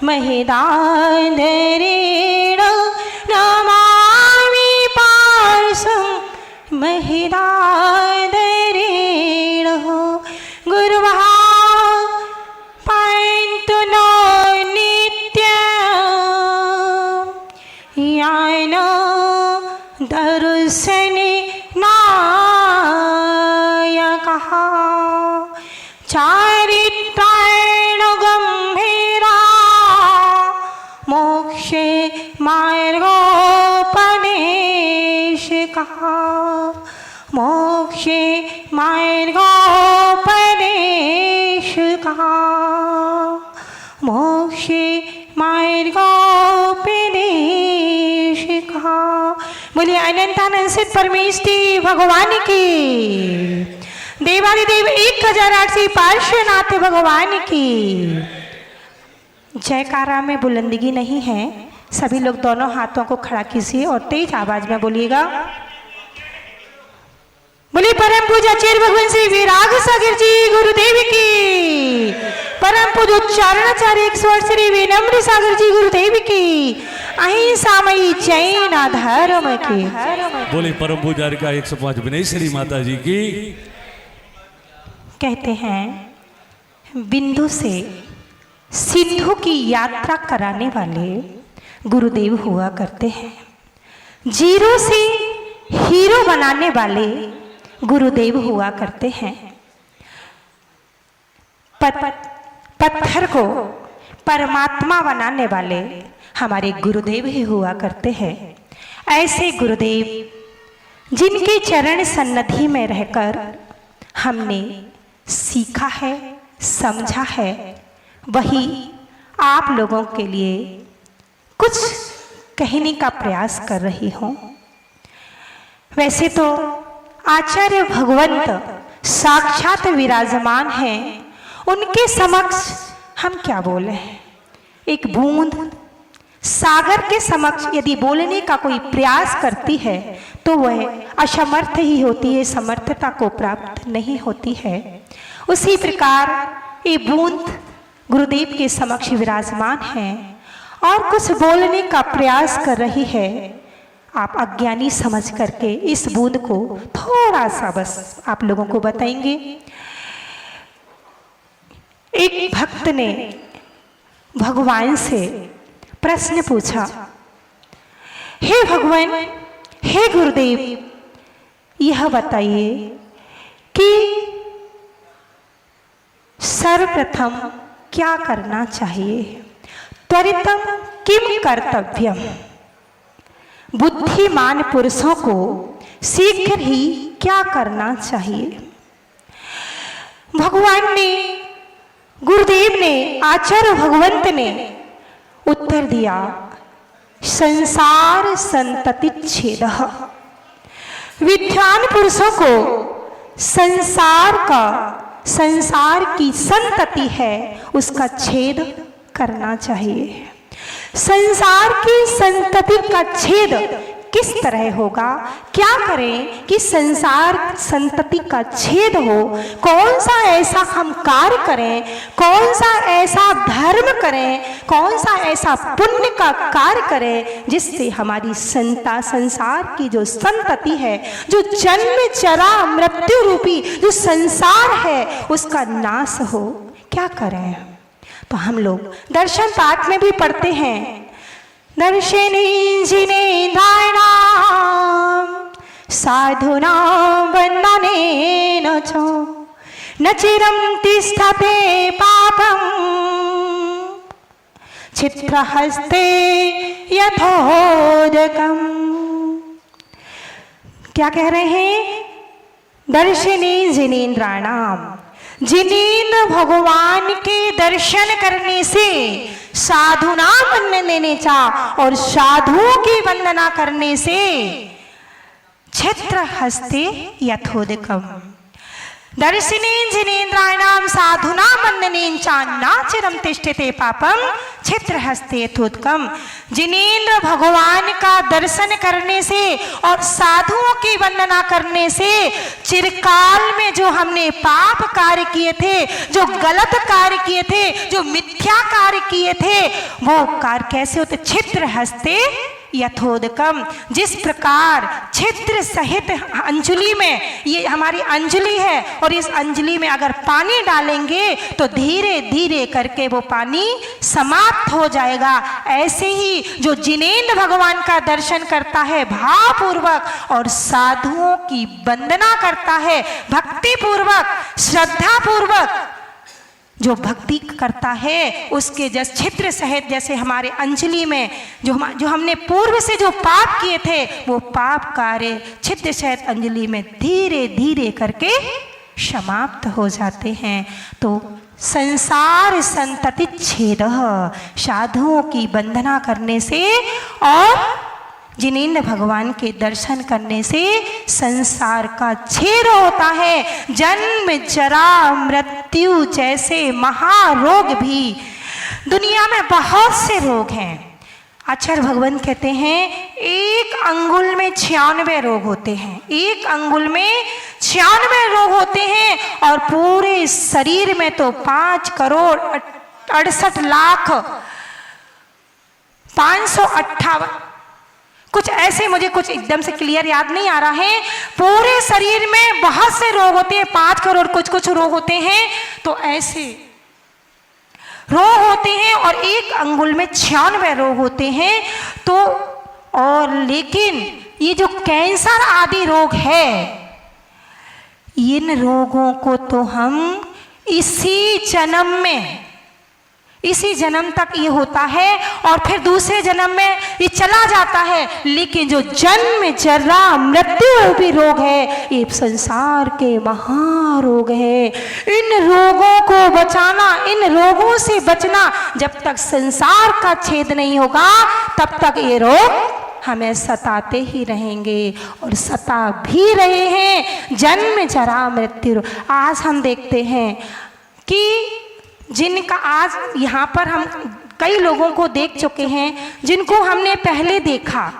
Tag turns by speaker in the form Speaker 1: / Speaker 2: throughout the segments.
Speaker 1: महिदाधरेण नमामि पार्श्वं महिदाधरेण गुरुः पान्तु नो नित्यं यान दर्शने नायकः चारित्रेण गम्भीरा मोक्षे मार्गोपदेशकः मोक्षे मार्गोपदेशकः मोक्षे मार्गोपदेशकः। बोलिए अनंतानंद सिद्ध परमेश्वर भगवान की, देवादिदेव 1008 पार्श्वनाथ भगवान की। जयकारा में बुलंदगी नहीं है, सभी लोग दोनों हाथों को खड़ा कीजिए और तेज आवाज में बोलिएगा। बोलिए परम पूज्य आचार्य भगवान श्री विराग सागर जी गुरुदेव की, परम पूज्य उच्चारणाचार्य 108 श्री विनम्र सागर जी गुरुदेव की, अहिंसामयी जैन धर्म की।
Speaker 2: बोले परम पूज्य का 105 विनयश्री माता जी की।
Speaker 1: कहते हैं बिंदु से सिंधु की यात्रा कराने वाले गुरुदेव हुआ करते हैं, जीरो से हीरो बनाने वाले गुरुदेव हुआ करते हैं, पत्थर को परमात्मा बनाने वाले हमारे गुरुदेव ही हुआ करते हैं। ऐसे गुरुदेव जिनके चरण सन्निधि में रहकर हमने सीखा है, समझा है, वही आप लोगों के लिए कुछ कहने का प्रयास कर रही हूँ। वैसे तो आचार्य भगवंत साक्षात विराजमान हैं, उनके समक्ष हम क्या बोले। एक बूंद सागर के समक्ष यदि बोलने का कोई प्रयास करती है तो वह असमर्थ ही होती है, समर्थता को प्राप्त नहीं होती है। उसी प्रकार ये बूंद गुरुदेव के समक्ष विराजमान हैं और कुछ बोलने का प्रयास कर रही है। आप अज्ञानी समझ करके इस बूंद को थोड़ा सा बस आप लोगों को बताएंगे। एक भक्त ने भगवान से प्रश्न पूछा, हे भगवान, हे गुरुदेव, यह बताइए कि सर्वप्रथम क्या करना चाहिए, त्वरितम किम कर्तव्यम। बुद्धिमान पुरुषों को शीघ्र ही क्या करना चाहिए। भगवान ने, गुरुदेव ने, आचार्य भगवंत ने उत्तर दिया, संसार संतति छेद। विद्वान पुरुषों को संसार की संतति है उसका छेद करना चाहिए। संसार की संतति का छेद किस तरह होगा, क्या करें कि संसार संतति का छेद हो, कौन सा ऐसा हम कार्य करें, कौन सा ऐसा धर्म करें, कौन सा ऐसा पुण्य का कार्य करें जिससे हमारी संसार की जो संतति है, जो जन्म जरा मृत्यु रूपी जो संसार है उसका नाश हो, क्या करें। तो हम लोग दर्शन पाठ में भी पढ़ते हैं, दर्शने जिनेन्द्राणां साधूनां वन्दनेन च न चिरं तिष्ठते पापं चित्रहस्ते यथोदकम्। क्या कह रहे हैं, दर्शने जिनेन्द्राणां, जिनेन्द्र भगवान के दर्शन करने से साधुना वंदन देने चा, और साधुओं की वंदना करने से क्षेत्र हस्ते यथोदकम, दर्शिनेन जिनेन्द्राणाम साधुना वंदनेन चान्ना चिरम तिष्ठते पापम छित्र हस्ते थोत्कम। जिनेन्द्र भगवान का दर्शन करने से और साधुओं की वंदना करने से चिरकाल में जो हमने पाप कार्य किए थे, जो गलत कार्य किए थे, जो मिथ्या कार्य किए थे, वो कार्य कैसे होते? छित्र हस्ते यथोदकम। जिस प्रकार छिद्र सहित अंजलि में, ये हमारी अंजलि है और इस अंजलि में अगर पानी डालेंगे तो धीरे धीरे करके वो पानी समाप्त हो जाएगा। ऐसे ही जो जिनेन्द्र भगवान का दर्शन करता है भावपूर्वक और साधुओं की वंदना करता है भक्ति पूर्वक, श्रद्धा पूर्वक, जो भक्ति करता है उसके जस छिद्र सहित, जैसे हमारे अंजलि में जो हमने पूर्व से जो पाप किए थे वो पाप कार्य छिद्र सहित अंजलि में धीरे धीरे करके समाप्त हो जाते हैं। तो संसार संतति छेद, साधुओं की वंदना करने से और जिनेन्द्र भगवान के दर्शन करने से संसार का छेद होता है। जन्म जरा मृत्यु जैसे महारोग भी, दुनिया में बहुत से रोग हैं। आचार्य भगवान कहते हैं एक अंगुल में 96 रोग होते हैं, एक अंगुल में 96 रोग होते हैं और पूरे शरीर में तो 5,68,558 कुछ ऐसे, मुझे कुछ एकदम से क्लियर याद नहीं आ रहा है। पूरे शरीर में बहुत से रोग होते हैं, 5 करोड़ कुछ कुछ रोग होते हैं। तो ऐसे रोग होते हैं और एक अंगुल में 96 रोग होते हैं। तो और लेकिन ये जो कैंसर आदि रोग है, इन रोगों को तो हम इसी जन्म तक ये होता है और फिर दूसरे जन्म में ये चला जाता है। लेकिन जो जन्म जरा मृत्यु भी रोग है, ये संसार के महारोग है। इन रोगों को बचाना, इन रोगों से बचना, जब तक संसार का छेद नहीं होगा तब तक ये रोग हमें सताते ही रहेंगे और सता भी रहे हैं। जन्म जरा मृत्यु। आज हम देखते हैं कि जिनका आज यहाँ पर हम कई लोगों को देख चुके हैं जिनको हमने पहले देखा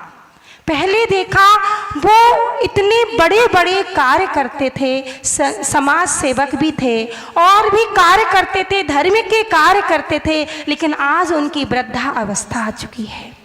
Speaker 1: वो इतने बड़े बड़े कार्य करते थे, समाज सेवक भी थे और भी कार्य करते थे, धर्म के कार्य करते थे। लेकिन आज उनकी वृद्धा अवस्था आ चुकी है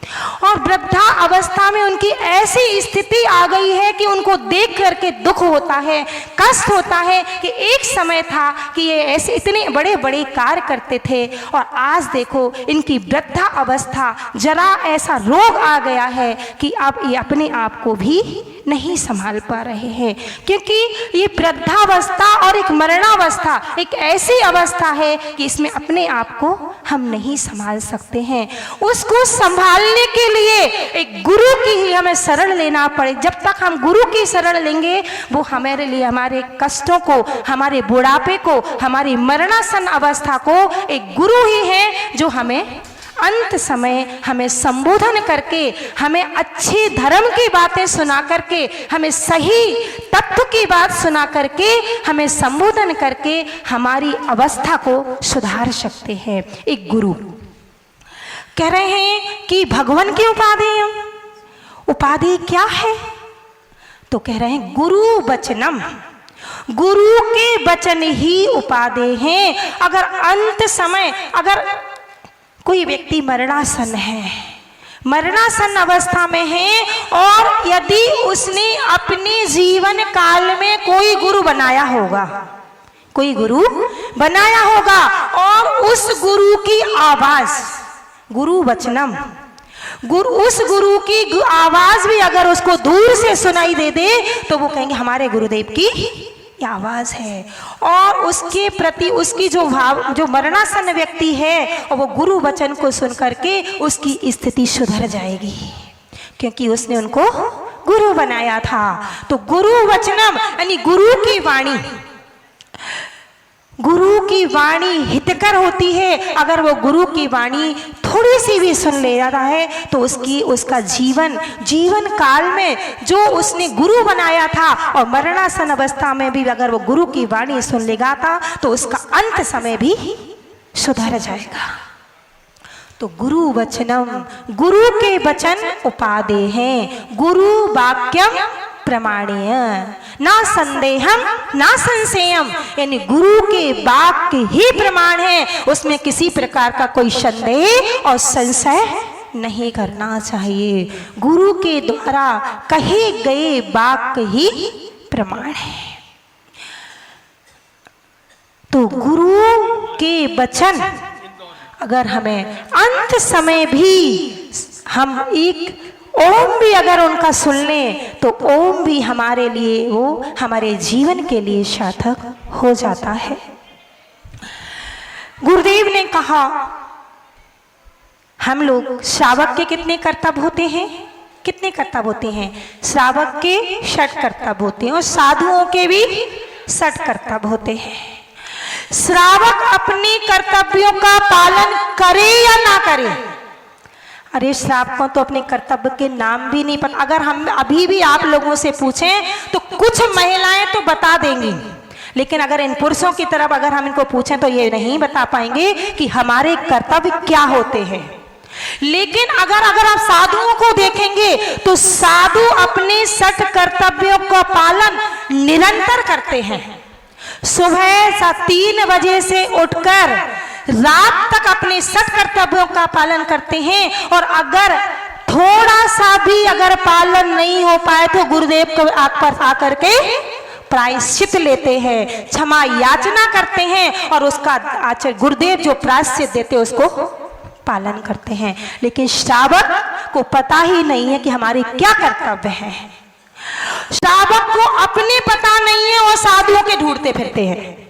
Speaker 1: और वृद्धा अवस्था में उनकी ऐसी स्थिति आ गई है कि उनको देख करके दुख होता है, कष्ट होता है कि एक समय था कि ये ऐसे इतने बड़े बड़े कार्य करते थे और आज देखो इनकी वृद्धा अवस्था, जरा ऐसा रोग आ गया है कि अब ये अपने आप को भी नहीं संभाल पा रहे हैं। क्योंकि ये वृद्धावस्था और एक मरणावस्था एक ऐसी अवस्था है कि इसमें अपने आप को हम नहीं संभाल सकते हैं। उसको संभालने के लिए एक गुरु की ही हमें शरण लेना पड़े। जब तक हम गुरु की शरण लेंगे वो हमारे लिए, हमारे कष्टों को, हमारे बुढ़ापे को, हमारी मरणासन अवस्था को एक गुरु ही है जो हमें अंत समय हमें संबोधन करके, हमें अच्छे धर्म की बातें सुना करके, हमें सही तत्व की बात सुना करके, हमें संबोधन करके हमारी अवस्था को सुधार सकते हैं। एक गुरु कह रहे हैं कि भगवान की उपाधि क्या है? तो कह रहे हैं गुरु वचनम, गुरु के वचन ही उपाधि हैं। अगर अंत समय अगर कोई व्यक्ति मरणासन है, मरणासन अवस्था में है और यदि उसने अपने जीवन काल में कोई गुरु बनाया होगा, कोई गुरु बनाया होगा और उस गुरु की आवाज, गुरु वचनम, उस गुरु की आवाज भी अगर उसको दूर से सुनाई दे तो वो कहेंगे हमारे गुरुदेव की आवाज है। और उसके प्रति उसकी जो भाव, जो मरणासन व्यक्ति है और वो गुरु वचन को सुन करके उसकी स्थिति सुधर जाएगी, क्योंकि उसने उनको गुरु बनाया था। तो गुरु वचनम यानी गुरु की वाणी, गुरु की की वाणी हितकर होती है। अगर वो गुरु की वाणी थोड़ी सी भी सुन ले रहा है तो उसका जीवन काल में जो उसने गुरु बनाया था और मरणासन अवस्था में भी अगर वो गुरु की वाणी सुन लेगा था तो उसका अंत समय भी सुधर जाएगा। तो गुरु वचनम, गुरु के वचन उपादे हैं, गुरु वाक्यम प्रमाणीय ना संदेहम ना संशयम, यानी गुरु के वाक्य ही प्रमाण है, उसमें किसी प्रकार का कोई संदेह और संशय नहीं करना चाहिए। गुरु के द्वारा कहे गए वाक्य ही प्रमाण है। तो गुरु के वचन अगर हमें अंत समय भी हम एक ओम भी अगर उनका सुन लें तो ओम भी हमारे लिए, वो हमारे जीवन के लिए सार्थक हो जाता है। गुरुदेव ने कहा हम लोग श्रावक के कितने कर्तव्य होते हैं, कितने कर्तव्य होते हैं? श्रावक के 6 कर्तव्य होते हैं और साधुओं के भी 6 कर्तव्य होते हैं। श्रावक अपने कर्तव्यों का पालन करे या ना करे? अरे श्रावकों तो अपने कर्तव्य के नाम भी नहीं पता। अगर हम अभी भी आप लोगों से पूछें तो कुछ महिलाएं तो बता देंगी, लेकिन अगर इन पुरुषों की तरफ अगर हम इनको पूछें तो ये नहीं बता पाएंगे कि हमारे कर्तव्य क्या होते हैं। लेकिन अगर आप साधुओं को देखेंगे तो साधु अपने 6 कर्तव्यों का पालन निरंतर करते हैं। सुबह 3 बजे से उठकर रात तक अपने 6 कर्तव्यों का पालन करते हैं और अगर थोड़ा सा भी अगर पालन नहीं हो पाए तो गुरुदेव को आकर के प्रायश्चित लेते हैं, क्षमा याचना करते हैं और उसका गुरुदेव जो प्रायश्चित देते हैं उसको पालन करते हैं। लेकिन श्रावक को पता ही नहीं है कि हमारे क्या कर्तव्य हैं। श्रावक को अपने पता नहीं है और साधुओं के ढूंढते फिरते हैं।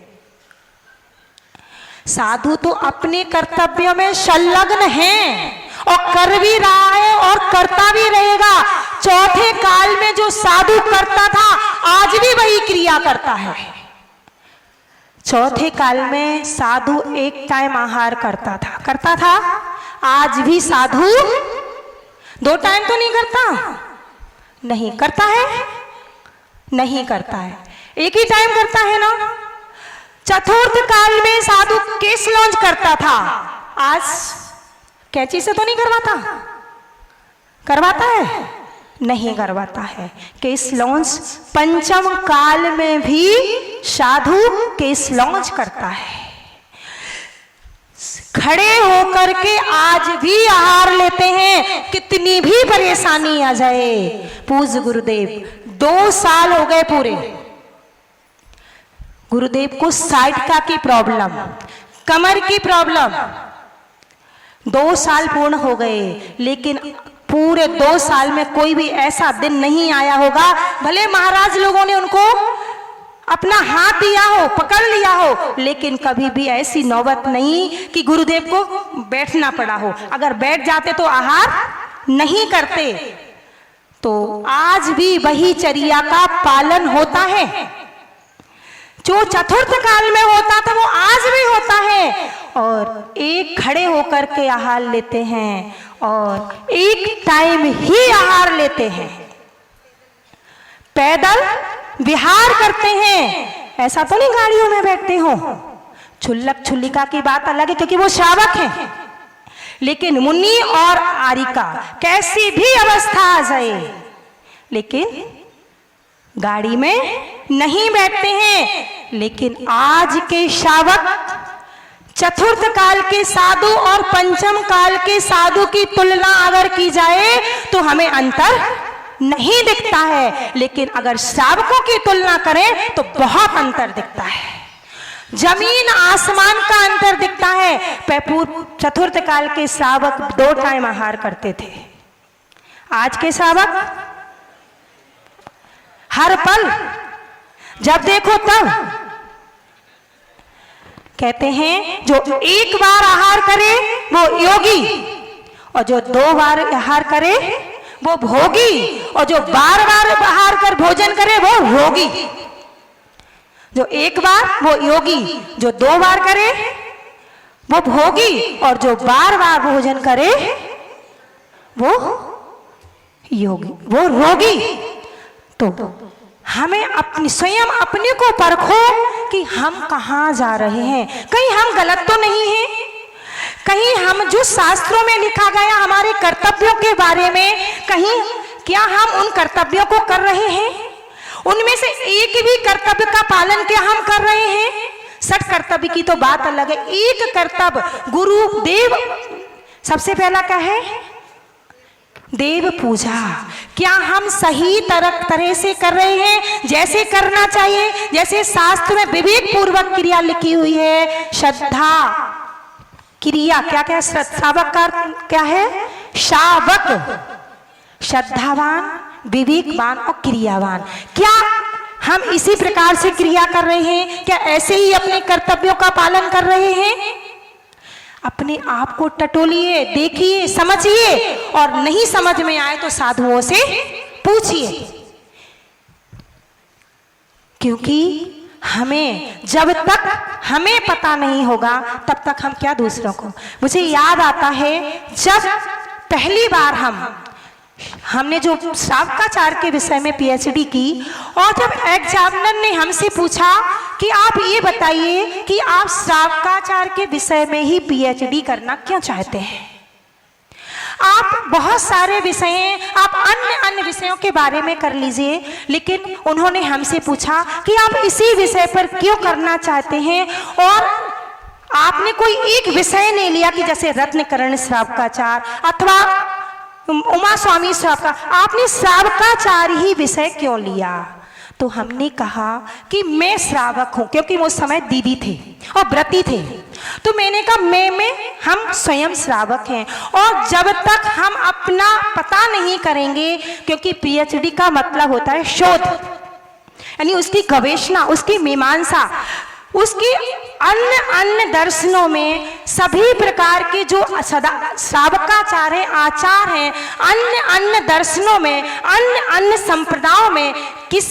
Speaker 1: साधु तो अपने कर्तव्यों में संलग्न है और कर भी रहा है और करता भी रहेगा। चौथे काल में जो साधु करता था आज भी वही क्रिया करता है। चौथे काल में साधु एक टाइम आहार करता था। आज भी साधु 2 टाइम तो नहीं करता, नहीं करता है, नहीं करता है, एक ही टाइम करता है ना। चतुर्थ काल में साधु केस लॉन्च करता था, आज कैंची से तो नहीं करवाता है, नहीं करवाता है। केस लॉन्च पंचम काल में भी साधु केस लॉन्च करता है। खड़े होकर के आज भी आहार लेते हैं, कितनी भी परेशानी आ जाए। पूज्य गुरुदेव 2 साल हो गए पूरे, गुरुदेव को साइटिका की प्रॉब्लम, कमर की प्रॉब्लम, 2 साल पूर्ण हो गए, लेकिन पूरे 2 साल में कोई भी ऐसा दिन नहीं आया होगा, भले महाराज लोगों ने उनको अपना हाथ दिया हो, पकड़ लिया हो, लेकिन कभी भी ऐसी नौबत नहीं कि गुरुदेव को बैठना पड़ा हो। अगर बैठ जाते तो आहार नहीं करते। तो आज भी वही चर्या का पालन होता है, जो चतुर्थ काल में होता था वो आज भी होता है। और एक खड़े होकर के आहार लेते हैं और एक टाइम ही आहार लेते हैं, पैदल विहार करते हैं। ऐसा तो नहीं गाड़ियों में बैठते हो। छुल्लक छुल्लिका की बात अलग है क्योंकि वो श्रावक हैं, लेकिन मुनि और आरिका कैसी भी अवस्था आ जाए लेकिन गाड़ी में नहीं बैठते हैं। लेकिन आज के श्रावक चतुर्थ काल के साधु और पंचम काल के साधु की तुलना अगर की जाए तो हमें अंतर नहीं दिखता है, लेकिन अगर श्रावकों की तुलना करें तो बहुत अंतर दिखता है, जमीन आसमान का अंतर दिखता है। चतुर्थ काल के श्रावक 2 टाइम आहार करते थे, आज के श्रावक हर पल जब देखो तब। कहते हैं जो 1 बार आहार करे वो योगी और जो 2 बार आहार करे वो भोगी और जो बार बार आहार कर भोजन करे वो रोगी। जो एक बार वो योगी, जो 2 बार करे वो भोगी, और जो बार बार भोजन करे वो योगी, वो रोगी। तो हमें अपनी स्वयं अपने को परखो कि हम कहाँ जा रहे हैं, कहीं हम गलत तो नहीं हैं, कहीं हम जो शास्त्रों में लिखा गया हमारे कर्तव्यों के बारे में, कहीं क्या हम उन कर्तव्यों को कर रहे हैं, उनमें से एक भी कर्तव्य का पालन क्या हम कर रहे हैं। 6 कर्तव्य की तो बात अलग है, एक कर्तव्य गुरुदेव सबसे पहला क्या है, देव पूजा। क्या हम सही तरह से कर रहे हैं, जैसे करना चाहिए, जैसे शास्त्र में विवेक पूर्वक क्रिया लिखी हुई है। श्रद्धा क्रिया, क्या क्या श्रावक का क्या है, शावक, श्रद्धावान, विवेकवान और क्रियावान। क्या हम इसी प्रकार से क्रिया कर रहे हैं, क्या ऐसे ही अपने कर्तव्यों का पालन कर रहे हैं। अपने आप को टटोलिए, देखिए, समझिए, और नहीं समझ में आए तो साधुओं से पूछिए, क्योंकि हमें जब तक हमें पता नहीं होगा तब तक हम क्या दूसरों को। मुझे याद आता है जब पहली बार हमने जो श्रावकाचार के विषय में पीएचडी की, और जब एग्जामिनर ने हमसे पूछा कि आप ये बताइए कि आप श्रावकाचार के विषय में ही पीएचडी करना क्यों चाहते हैं। आप बहुत सारे विषय हैं, आप अन्य विषयों के बारे में कर लीजिए, लेकिन उन्होंने हमसे पूछा कि आप इसी विषय पर क्यों करना चाहते हैं। और आपने कोई एक विषय नहीं लिया कि जैसे रत्नकरण श्रावकाचार अथवा उमा स्वामी श्रावका, आपने श्रावकाचार ही विषय क्यों लिया। तो हमने कहा कि मैं श्रावक हूं, क्योंकि वो समय दीदी थे और व्रती थे। तो मैंने कहा मैं हम स्वयं श्रावक हैं, और जब तक हम अपना पता नहीं करेंगे, क्योंकि पीएचडी का मतलब होता है शोध, यानी उसकी गवेषणा, उसकी मीमांसा, उसकी अन्य दर्शनों में सभी प्रकार के जो श्रावकाचार है, आचार हैं, अन्य दर्शनों में, अन्य संप्रदायों में किस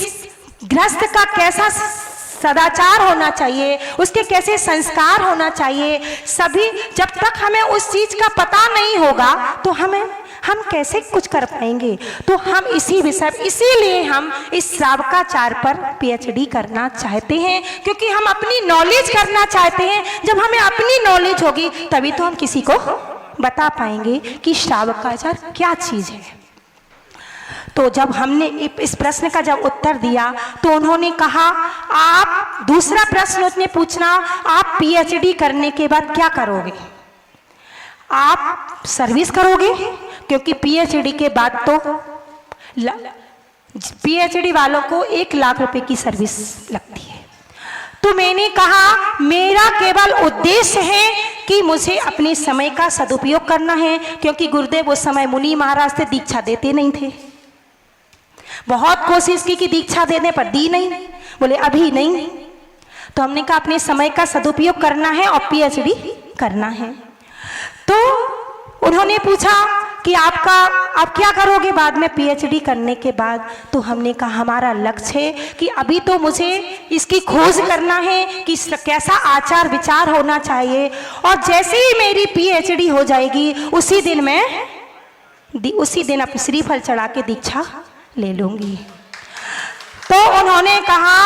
Speaker 1: गृहस्थ का कैसा सदाचार होना चाहिए, उसके कैसे संस्कार होना चाहिए, सभी जब तक हमें उस चीज का पता नहीं होगा तो हम कैसे कुछ कर पाएंगे। तो हम इसीलिए हम इस श्रावकाचार पर पीएचडी करना चाहते हैं, क्योंकि हम अपनी नॉलेज करना चाहते हैं। जब हमें अपनी नॉलेज होगी तभी तो हम किसी को बता पाएंगे कि श्रावकाचार क्या चीज है। तो जब हमने इस प्रश्न का जब उत्तर दिया तो उन्होंने कहा, आप दूसरा प्रश्न उसने पूछना, आप पीएचडी करने के बाद क्या करोगे। आप सर्विस करोगे, क्योंकि पीएचडी के बाद तो पीएचडी वालों को 1 लाख रुपए की सर्विस लगती है। तो मैंने कहा मेरा केवल उद्देश्य है कि मुझे अपने समय का सदुपयोग करना है, क्योंकि गुरुदेव उस समय मुनि महाराज से दीक्षा देते नहीं थे। बहुत कोशिश की कि दीक्षा देने पर दी नहीं, बोले अभी नहीं। तो हमने कहा अपने समय का सदुपयोग करना है और पीएचडी करना है। तो उन्होंने पूछा कि आप क्या करोगे बाद में पीएचडी करने के बाद। तो हमने कहा हमारा लक्ष्य है कि अभी तो मुझे इसकी खोज करना है कि कैसा आचार विचार होना चाहिए, और जैसे ही मेरी पीएचडी हो जाएगी उसी दिन आप श्रीफल चढ़ा के दीक्षा ले लूंगी। तो उन्होंने कहा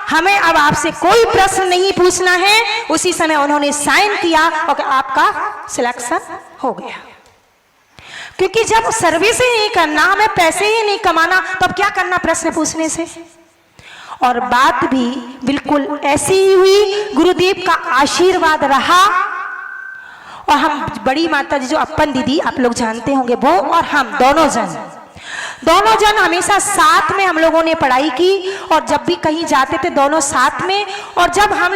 Speaker 1: हमें अब आपसे कोई प्रश्न नहीं पूछना है। उसी समय उन्होंने साइन किया और आपका सिलेक्शन हो गया। क्योंकि जब सर्विस ही नहीं करना, हमें पैसे ही नहीं कमाना, तो अब क्या करना प्रश्न पूछने से। और बात भी बिल्कुल ऐसी ही हुई, गुरुदेव का आशीर्वाद रहा। और हम बड़ी माता जी जो अपन दीदी आप लोग जानते होंगे, वो और हम दोनों जन हमेशा साथ में हम लोगों ने पढ़ाई की, और जब भी कहीं जाते थे दोनों साथ में। और जब हम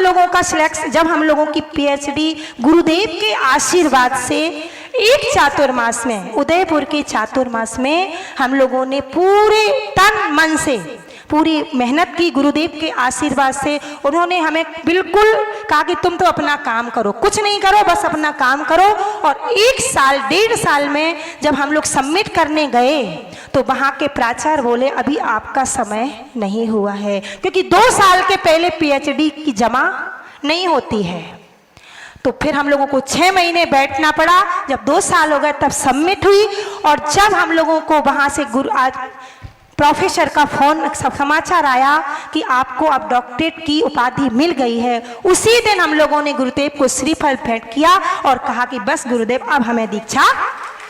Speaker 1: लोगों की पीएचडी गुरुदेव के आशीर्वाद से एक चातुर्मास में, उदयपुर के चातुर्मास में हम लोगों ने पूरे तन मन से पूरी मेहनत की गुरुदेव के आशीर्वाद से। उन्होंने हमें बिल्कुल कहा कि तुम तो अपना काम करो, कुछ नहीं करो, बस अपना काम करो। और 1 साल 1.5 साल में जब हम लोग सबमिट करने गए तो वहाँ के प्राचार्य बोले अभी आपका समय नहीं हुआ है, क्योंकि 2 साल के पहले PhD की जमा नहीं होती है। तो फिर हम लोगों को 6 महीने बैठना पड़ा। जब 2 साल हो गए तब सबमिट हुई। और जब हम लोगों को वहाँ से प्रोफेसर का फोन समाचार आया कि आपको अब डॉक्टरेट की उपाधि मिल गई है, उसी दिन हम लोगों ने गुरुदेव को श्रीफल भेंट किया और कहा कि बस गुरुदेव अब हमें दीक्षा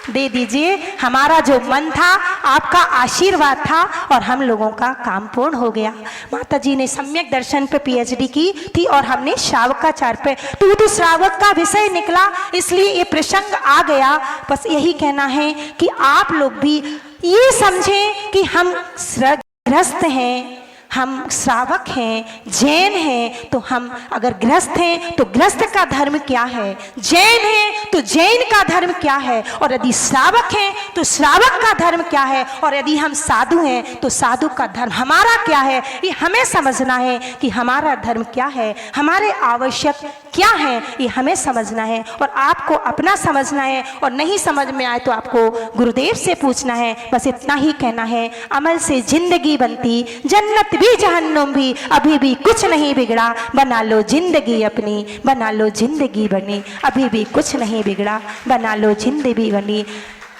Speaker 1: दे दीजिए। हमारा जो मन था, आपका आशीर्वाद था और हम लोगों का काम पूर्ण हो गया। माता जी ने सम्यक दर्शन पे PhD की थी और हमने श्रावकाचार पे, तो श्रावक का विषय निकला, इसलिए ये प्रसंग आ गया। बस यही कहना है कि आप लोग भी ये समझें कि हम गृहस्थ हैं, हम श्रावक हैं, जैन हैं। तो हम अगर गृहस्थ हैं तो गृहस्थ का धर्म क्या है, जैन हैं तो जैन का धर्म क्या है, और यदि श्रावक हैं तो श्रावक का धर्म क्या है, और यदि हम साधु हैं तो साधु का धर्म हमारा क्या है। ये हमें समझना है कि हमारा धर्म क्या है, हमारे आवश्यक क्या है, ये हमें समझना है और आपको अपना समझना है। और नहीं समझ में आए तो आपको गुरुदेव से पूछना है। बस इतना ही कहना है। अमल से जिंदगी बनती, जन्नत भी जहन्नुम भी, अभी भी कुछ नहीं बिगड़ा, बना लो जिंदगी अपनी, बना लो जिंदगी बनी। अभी भी कुछ नहीं बिगड़ा, बना लो जिंदगी बनी।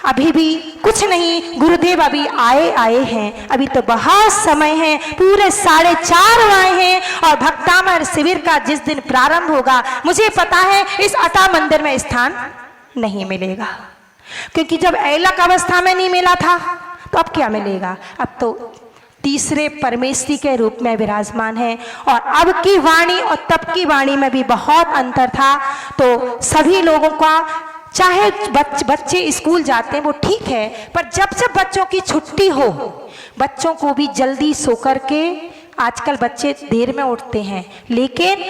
Speaker 1: अभी भी कुछ नहीं, गुरुदेव अभी आए हैं, अभी तो बहुत समय है, पूरे 4:30 आए हैं। और भक्तामर शिविर का जिस दिन प्रारंभ होगा, मुझे पता है इस अटा मंदिर में स्थान नहीं मिलेगा, क्योंकि जब ऐलक अवस्था में नहीं मिला था तो अब क्या मिलेगा। अब तो तीसरे परमेश्वरी के रूप में विराजमान है। और अब की वाणी और तब की वाणी में भी बहुत अंतर था। तो सभी लोगों का, चाहे बच्चे स्कूल जाते हैं वो ठीक है, पर जब जब बच्चों की छुट्टी हो, बच्चों को भी जल्दी सो करके, आजकल बच्चे देर में उठते हैं, लेकिन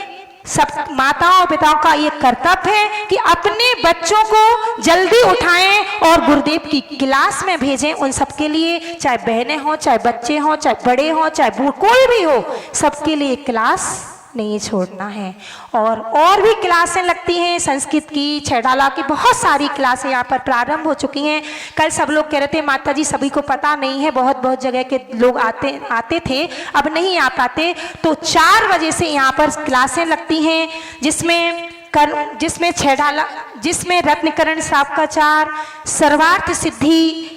Speaker 1: सब माताओं पिताओं का ये कर्तव्य है कि अपने बच्चों को जल्दी उठाएं और गुरुदेव की क्लास में भेजें। उन सबके लिए, चाहे बहनें हों, चाहे बच्चे हों, चाहे बड़े हों, चाहे बूढ़, कोई भी हो, सबके लिए क्लास नहीं छोड़ना है। और भी क्लासें लगती हैं, संस्कृत की, छैडाला की, बहुत सारी क्लासें यहाँ पर प्रारंभ हो चुकी हैं। कल सब लोग कह रहे थे माता जी सभी को पता नहीं है, बहुत जगह के लोग आते थे, अब नहीं आ पाते। तो 4 बजे से यहाँ पर क्लासें लगती हैं, जिसमें छैडाला, जिसमें रत्नकरण श्रावकाचार, सर्वार्थ सिद्धि,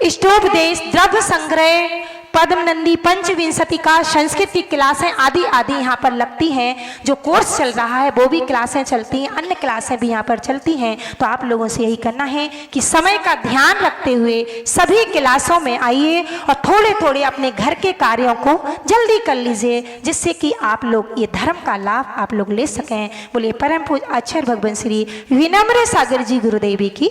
Speaker 1: इष्टोपदेश, द्रव्य संग्रह, पद्म नंदी, पंचविंशति का संस्कृत की क्लासें आदि यहाँ पर लगती हैं। जो कोर्स चल रहा है वो भी क्लासें चलती हैं, अन्य क्लासें भी यहाँ पर चलती हैं। तो आप लोगों से यही करना है कि समय का ध्यान रखते हुए सभी क्लासों में आइए और थोड़े थोड़े अपने घर के कार्यों को जल्दी कर लीजिए, जिससे कि आप लोग ये धर्म का लाभ आप लोग ले सकें। बोलिए परम पूज्य आचार्य भगवान श्री विनम्र सागर जी गुरुदेवी की